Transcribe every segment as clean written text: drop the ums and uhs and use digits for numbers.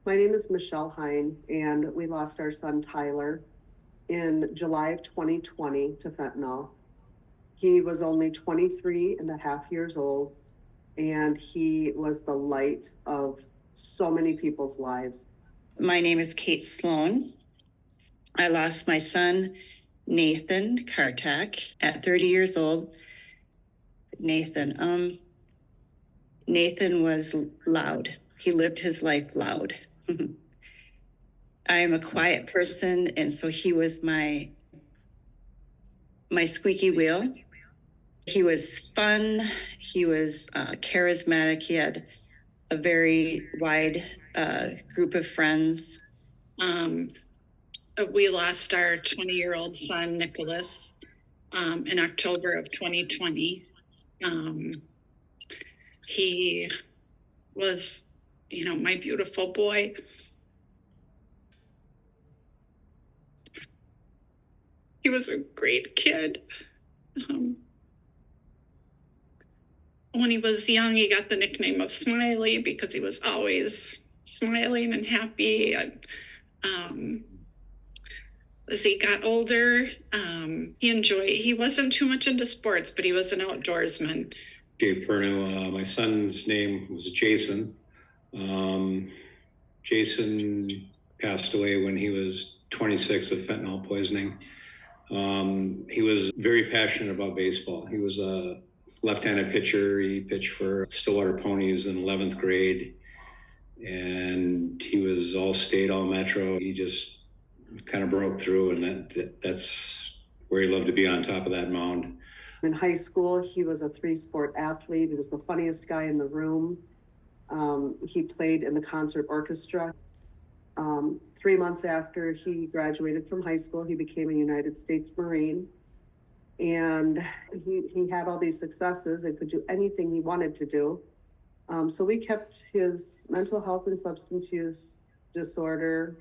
My name is Michele Hein, and we lost our son Tyler in July of 2020 to fentanyl. He was only 23 and a half years old, and he was the light of so many people's lives. My name is Kate Sloan. I lost my son, Nathan Kartak, at 30 years old. Nathan was loud. He lived his life loud. I am a quiet person, and so he was my squeaky wheel. He was fun. He was charismatic. He had a very wide group of friends. We lost our 20-year-old son, Nicholas, in October of 2020. He was, my beautiful boy. He was a great kid. When he was young, he got the nickname of Smiley because he was always smiling and happy. And as he got older, he wasn't too much into sports, but he was an outdoorsman. Pernu, my son's name was Jason. Jason passed away when he was 26 of fentanyl poisoning. He was very passionate about baseball. He was a left-handed pitcher. He pitched for Stillwater Ponies in 11th grade, and he was all state, all metro. He just kind of broke through, and that's where he loved to be, on top of that mound. In high school, he was a three-sport athlete. He was the funniest guy in the room. He played in the concert orchestra. 3 months after he graduated from high school, he became a United States Marine. And he had all these successes and could do anything he wanted to do. So we kept his mental health and substance use disorder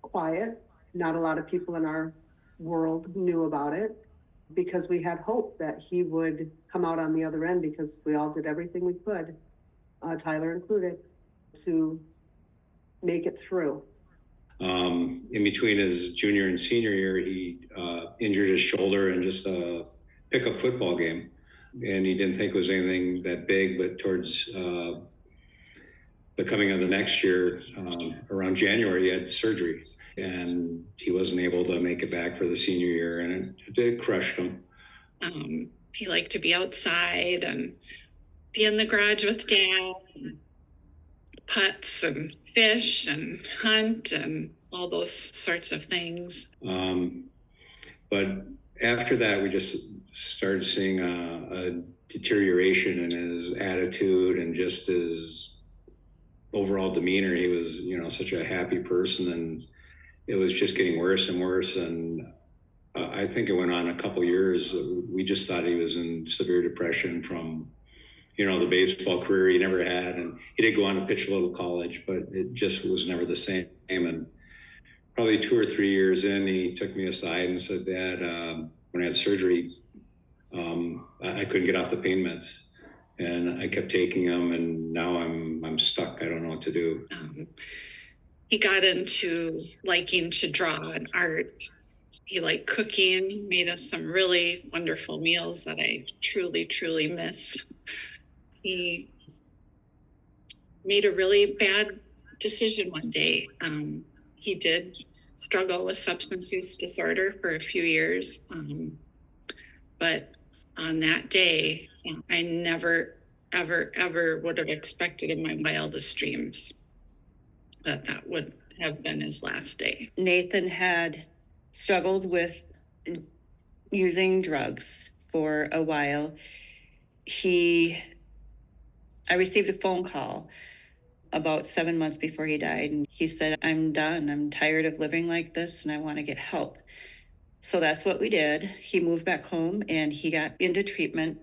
quiet. Not a lot of people in our world knew about it, because we had hope that he would come out on the other end, because we all did everything we could, Tyler included, to make it through. In between his junior and senior year, he injured his shoulder in just a pickup football game. And he didn't think it was anything that big, but towards the coming of the next year, around January, he had surgery. And he wasn't able to make it back for the senior year, and it crushed him. He liked to be outside and be in the garage with Dad, and putts and fish and hunt and all those sorts of things. But after that, we just started seeing a deterioration in his attitude and just his overall demeanor. He was, such a happy person, and it was just getting worse and worse. And I think it went on a couple years. We just thought he was in severe depression from, the baseball career he never had. And he did go on to pitch a little college, but it just was never the same. And probably 2 or 3 years in, he took me aside and said, Dad, when I had surgery, I couldn't get off the pain meds. And I kept taking them, and now I'm stuck. I don't know what to do. He got into liking to draw and art. He liked cooking, made us some really wonderful meals that I truly, truly miss. He made a really bad decision one day. He did struggle with substance use disorder for a few years. But on that day, I never, ever, ever would have expected in my wildest dreams that would have been his last day. Nathan had struggled with using drugs for a while. I received a phone call about 7 months before he died, and he said, I'm done. I'm tired of living like this, and I want to get help. So that's what we did. He moved back home, and he got into treatment.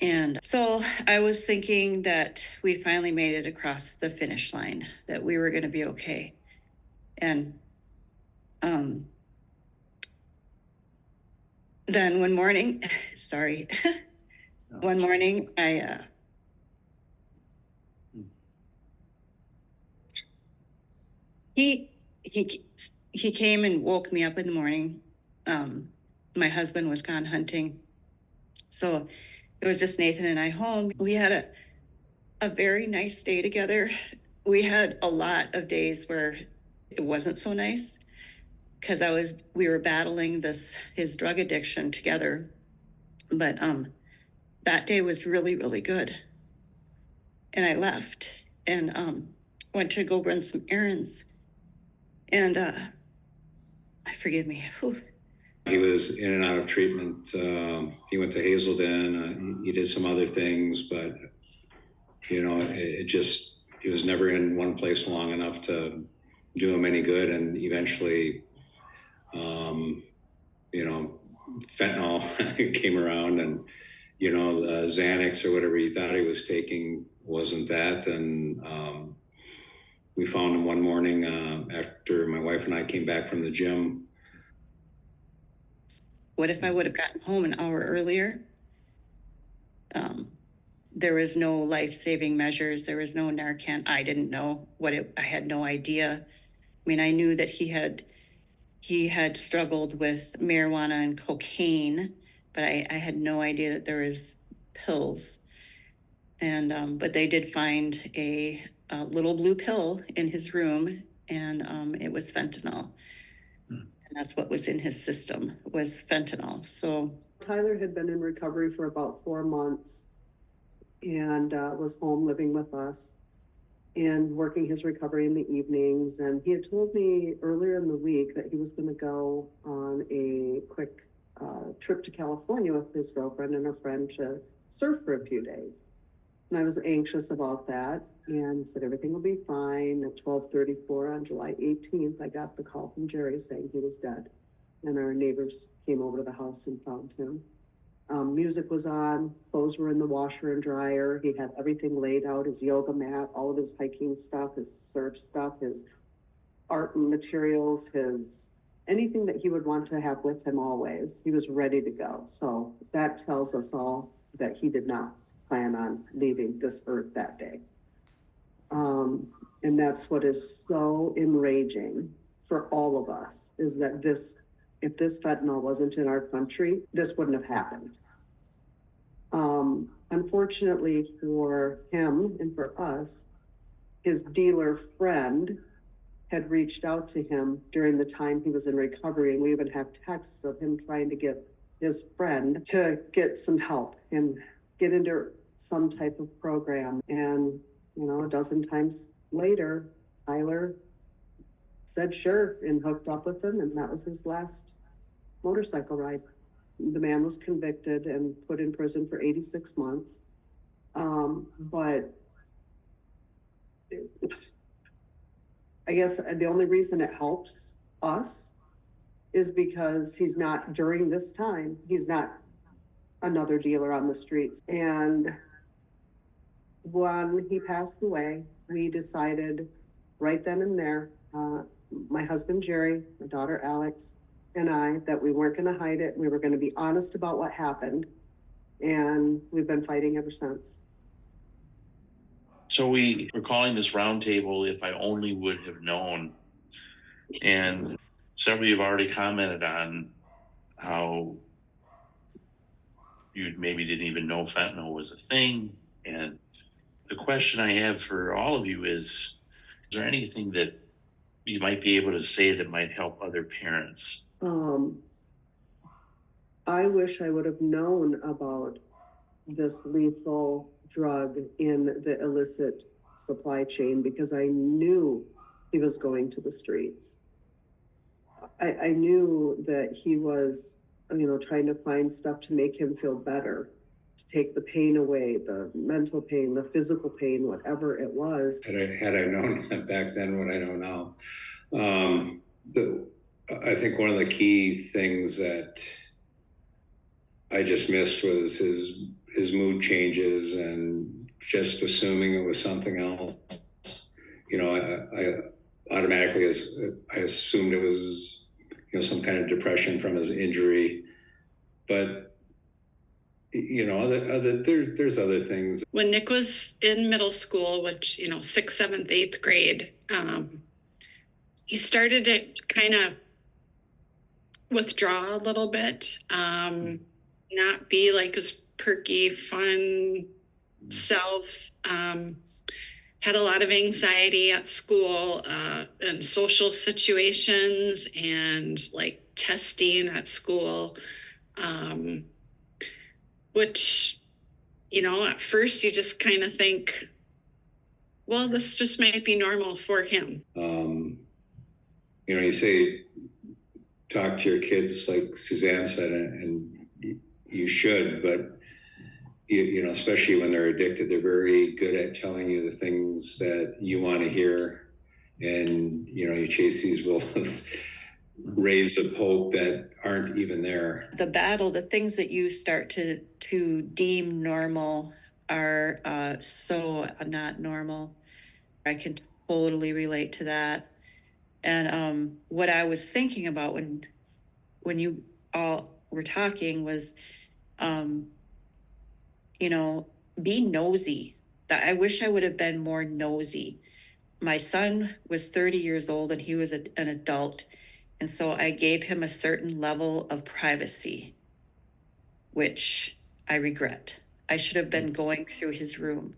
And so I was thinking that we finally made it across the finish line, that we were going to be okay. And then one morning, one morning He he came and woke me up in the morning. My husband was gone hunting, so it was just Nathan and I home. We had a very nice day together. We had a lot of days where it wasn't so nice because we were battling his drug addiction together. But that day was really, really good. And I left and went to go run some errands. And forgive me. Whew. He was in and out of treatment. He went to Hazelden. He did some other things, but he was never in one place long enough to do him any good. And eventually, fentanyl came around, and the Xanax or whatever he thought he was taking wasn't that. And we found him one morning after my wife and I came back from the gym. What if I would have gotten home an hour earlier? There was no life-saving measures. There was no Narcan. I didn't know I had no idea. I mean, I knew that he had struggled with marijuana and cocaine, but I had no idea that there was pills. And but they did find a little blue pill in his room, and it was fentanyl. And that's what was in his system, was fentanyl. So Tyler had been in recovery for about 4 months and was home living with us and working his recovery in the evenings. And he had told me earlier in the week that he was going to go on a quick trip to California with his girlfriend and a friend to surf for a few days. And I was anxious about that and said everything will be fine. At 12:34 on July 18th, I got the call from Jerry saying he was dead. And our neighbors came over to the house and found him. Music was on, clothes were in the washer and dryer. He had everything laid out, his yoga mat, all of his hiking stuff, his surf stuff, his art and materials, anything that he would want to have with him always. He was ready to go. So that tells us all that he did not plan on leaving this earth that day. And that's what is so enraging for all of us, is that if this fentanyl wasn't in our country, this wouldn't have happened. Unfortunately for him and for us, his dealer friend had reached out to him during the time he was in recovery. And we even have texts of him trying to get his friend to get some help and get into some type of program. And, a dozen times later, Tyler said sure and hooked up with him, and that was his last motorcycle ride. The man was convicted and put in prison for 86 months. But I guess the only reason it helps us is because he's not, during this time, he's not another dealer on the streets. And when he passed away, we decided right then and there, my husband Jerry, my daughter Alex, and I, that we weren't going to hide it. We were going to be honest about what happened. And we've been fighting ever since. So we're calling this roundtable, If I Only Would Have Known. And several of you have already commented on how you maybe didn't even know fentanyl was a thing. And the question I have for all of you is there anything that you might be able to say that might help other parents? I wish I would have known about this lethal drug in the illicit supply chain, because I knew he was going to the streets. I knew that he was, trying to find stuff to make him feel better, to take the pain away, the mental pain, the physical pain, whatever it was. Had I known back then what I know now, I think one of the key things that I just missed was his mood changes and just assuming it was something else. I automatically, I assumed it was, some kind of depression from his injury, but there's other things. When Nick was in middle school, which, 6th, 7th, 8th grade, he started to kind of withdraw a little bit, not be like his perky, fun self. Had a lot of anxiety at school, and social situations, and like testing at school, which, you know, at first you just kind of think, well, this just might be normal for him. You know, you say, talk to your kids like Suzanne said, and you should, but you know, especially when they're addicted, they're very good at telling you the things that you want to hear. And, you know, you chase these little rays of hope that aren't even there. The battle, the things that you start to deem normal are so not normal. I can totally relate to that. And what I was thinking about when you all were talking was, you know, be nosy. That I wish I would have been more nosy. My son was 30 years old and he was an adult. And so I gave him a certain level of privacy, which I regret. I should have been going through his room.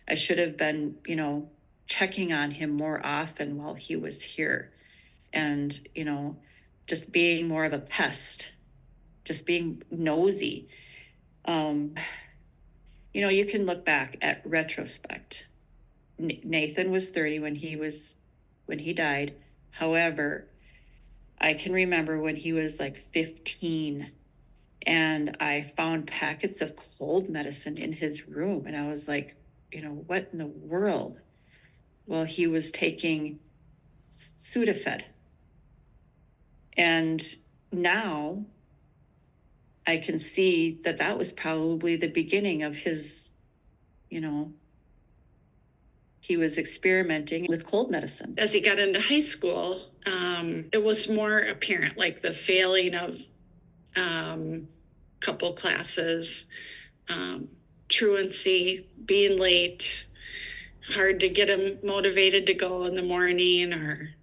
I should have been, you know, checking on him more often while he was here. And, you know, just being more of a pest, just being nosy. You know, you can look back at retrospect. Nathan was 30 when he died. However, I can remember when he was like 15 and I found packets of cold medicine in his room. And I was like, you know, what in the world? Well, he was taking Sudafed. And now I can see that that was probably the beginning of his, you know, he was experimenting with cold medicine. As he got into high school, it was more apparent, like the failing of couple classes, truancy, being late, hard to get him motivated to go in the morning, or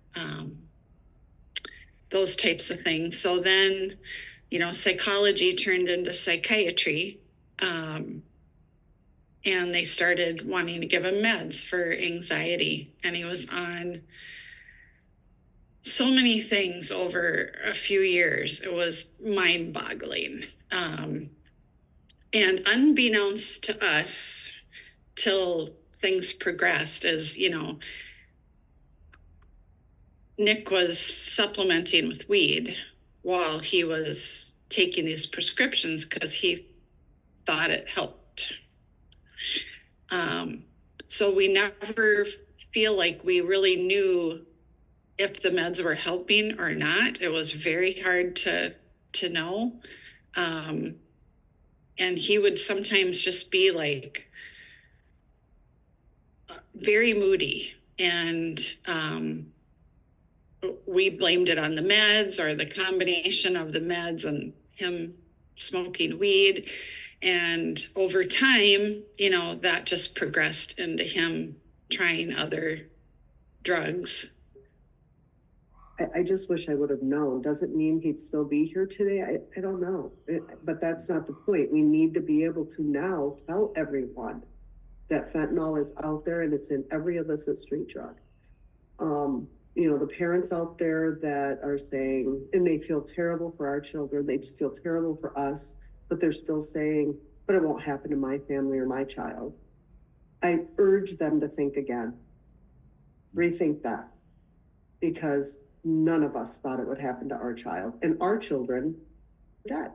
those types of things. So then, you know, psychology turned into psychiatry. And they started wanting to give him meds for anxiety. And he was on so many things over a few years. It was mind-boggling. And unbeknownst to us, till things progressed, is, you know, Nick was supplementing with weed while he was taking these prescriptions because he thought it helped. So we never feel like we really knew if the meds were helping or not. It was very hard to know. And he would sometimes just be like very moody, and we blamed it on the meds or the combination of the meds and him smoking weed. And over time, you know, that just progressed into him trying other drugs. I just wish I would have known. Doesn't mean he'd still be here today. I don't know. But that's not the point. We need to be able to now tell everyone that fentanyl is out there and it's in every illicit street drug. You know, the parents out there that are saying, and they feel terrible for our children, they just feel terrible for us, but they're still saying, but it won't happen to my family or my child. I urge them to think again, rethink that, because none of us thought it would happen to our child, and our children are dead.